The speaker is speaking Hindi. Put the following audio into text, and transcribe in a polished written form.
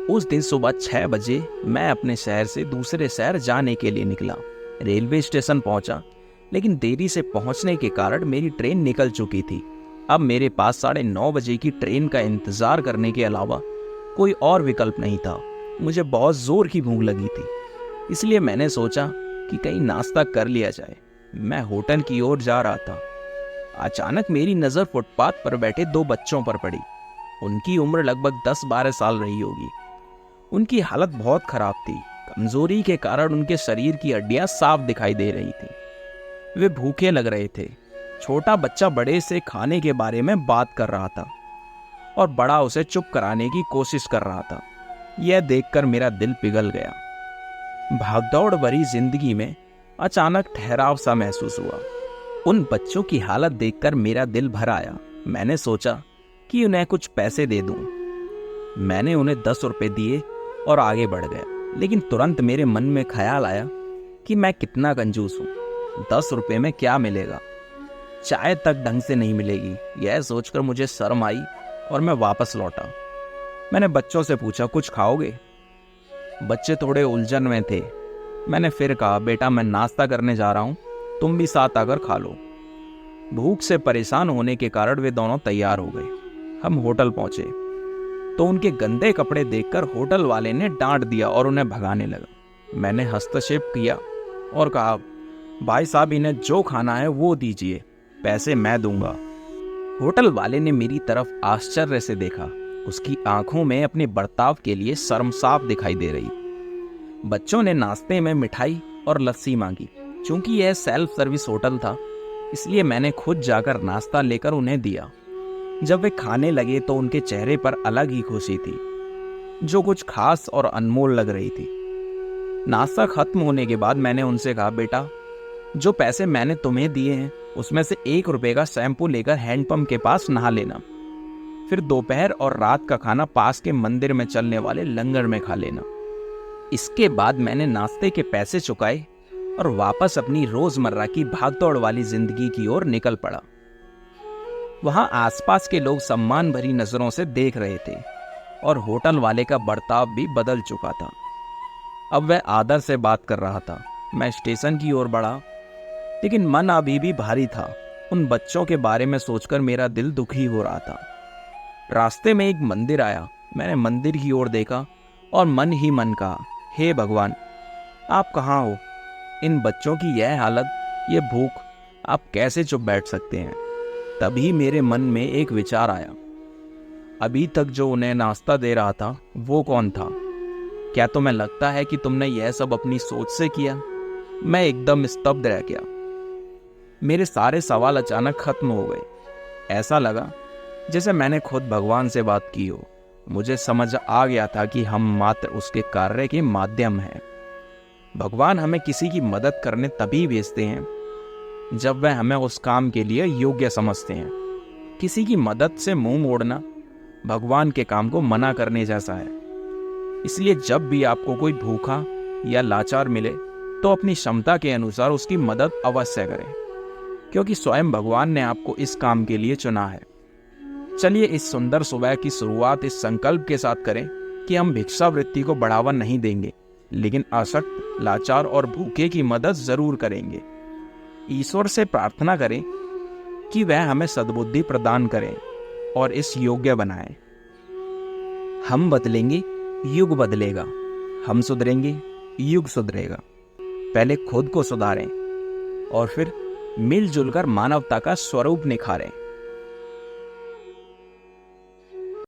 उस दिन सुबह 6 बजे मैं अपने शहर से दूसरे शहर जाने के लिए निकला। रेलवे स्टेशन पहुंचा, लेकिन देरी से पहुंचने के कारण मेरी ट्रेन निकल चुकी थी। अब मेरे पास 9:30 बजे की ट्रेन का इंतजार करने के अलावा कोई और विकल्प नहीं था। मुझे बहुत जोर की भूख लगी थी, इसलिए मैंने सोचा कि कहीं नाश्ता कर लिया जाए। मैं होटल की ओर जा रहा था। अचानक मेरी नज़र फुटपाथ पर बैठे 2 बच्चों पर पड़ी। उनकी उम्र लगभग 10-12 साल रही होगी। उनकी हालत बहुत खराब थी। कमजोरी के कारण उनके शरीर की हड्डियां साफ दिखाई दे रही थी। वे भूखे लग रहे थे। छोटा बच्चा बड़े से खाने के बारे में बात कर रहा था और बड़ा उसे चुप कराने की कोशिश कर रहा था। यह देखकर मेरा दिल पिघल गया। भागदौड़ भरी जिंदगी में अचानक ठहराव सा महसूस हुआ। उन बच्चों की हालत देखकर मेरा दिल भर आया। मैंने सोचा कि उन्हें कुछ पैसे दे दूं। मैंने उन्हें 10 रुपए दिए और आगे बढ़ गया, लेकिन तुरंत मेरे मन में ख्याल आया कि मैं कितना कंजूस हूँ। 10 रुपए में क्या मिलेगा? चाय तक ढंग से नहीं मिलेगी। यह सोचकर मुझे शर्म आई और मैं वापस लौटा। मैंने बच्चों से पूछा, कुछ खाओगे? बच्चे थोड़े उलझन में थे। मैंने फिर कहा, बेटा मैं नाश्ता करने जा रहा हूँ, तुम भी साथ आकर खा लो। भूख से परेशान होने के कारण वे दोनों तैयार हो गए। हम होटल पहुंचे तो उनके गंदे कपड़े देखकर होटल वाले ने डांट दिया और उन्हें भगाने लगा। मैंने हस्तक्षेप किया और कहा, भाई साहब इन्हें जो खाना है वो दीजिए, पैसे मैं दूंगा। होटल वाले ने मेरी तरफ आश्चर्य से देखा। उसकी आंखों में अपने बर्ताव के लिए शर्म साफ दिखाई दे रही। बच्चों ने नाश्ते में मिठाई और लस्सी मांगी। चूंकि यह सेल्फ सर्विस होटल था, इसलिए मैंने खुद जाकर नाश्ता लेकर उन्हें दिया। जब वे खाने लगे तो उनके चेहरे पर अलग ही खुशी थी, जो कुछ खास और अनमोल लग रही थी। नाश्ता खत्म होने के बाद मैंने उनसे कहा, बेटा जो पैसे मैंने तुम्हें दिए हैं उसमें से 1 रुपए का शैम्पू लेकर हैंडपंप के पास नहा लेना। फिर दोपहर और रात का खाना पास के मंदिर में चलने वाले लंगर में खा लेना। इसके बाद मैंने नाश्ते के पैसे चुकाए और वापस अपनी रोजमर्रा की भागदौड़ वाली जिंदगी की ओर निकल पड़ा। वहां आसपास के लोग सम्मान भरी नजरों से देख रहे थे और होटल वाले का बर्ताव भी बदल चुका था। अब वह आदर से बात कर रहा था। मैं स्टेशन की ओर बढ़ा, लेकिन मन अभी भी भारी था। उन बच्चों के बारे में सोचकर मेरा दिल दुखी हो रहा था। रास्ते में एक मंदिर आया। मैंने मंदिर की ओर देखा और मन ही मन कहा, हे भगवान, आप कहाँ हो? इन बच्चों की यह हालत, ये भूख, आप कैसे चुप बैठ सकते हैं? तभी मेरे मन में एक विचार आया। अभी तक जो उन्हें नाश्ता दे रहा था वो कौन था? क्या तुम्हें लगता है कि तुमने यह सब अपनी सोच से किया? मैं एकदम स्तब्ध रह गया। मेरे सारे सवाल अचानक खत्म हो गए। ऐसा लगा जैसे मैंने खुद भगवान से बात की हो। मुझे समझ आ गया था कि हम मात्र उसके कार्य के माध्यम हैं। भगवान हमें किसी की मदद करने तभी भेजते हैं जब वह हमें उस काम के लिए योग्य समझते हैं। किसी की मदद से मुंह मोड़ना भगवान के काम को मना करने जैसा है। इसलिए जब भी आपको कोई भूखा या लाचार मिले तो अपनी क्षमता के अनुसार उसकी मदद अवश्य करें, क्योंकि स्वयं भगवान ने आपको इस काम के लिए चुना है। चलिए इस सुंदर सुबह की शुरुआत इस संकल्प के साथ करें कि हम भिक्षावृत्ति को बढ़ावा नहीं देंगे, लेकिन आसक्त, लाचार और भूखे की मदद जरूर करेंगे। ईश्वर से प्रार्थना करें कि वह हमें सद्बुद्धि प्रदान करें और इस योग्य बनाएं। हम बदलेंगे, युग बदलेगा। हम सुधरेंगे, युग सुधरेगा। पहले खुद को सुधारें और फिर मिलजुल कर मानवता का स्वरूप निखारें।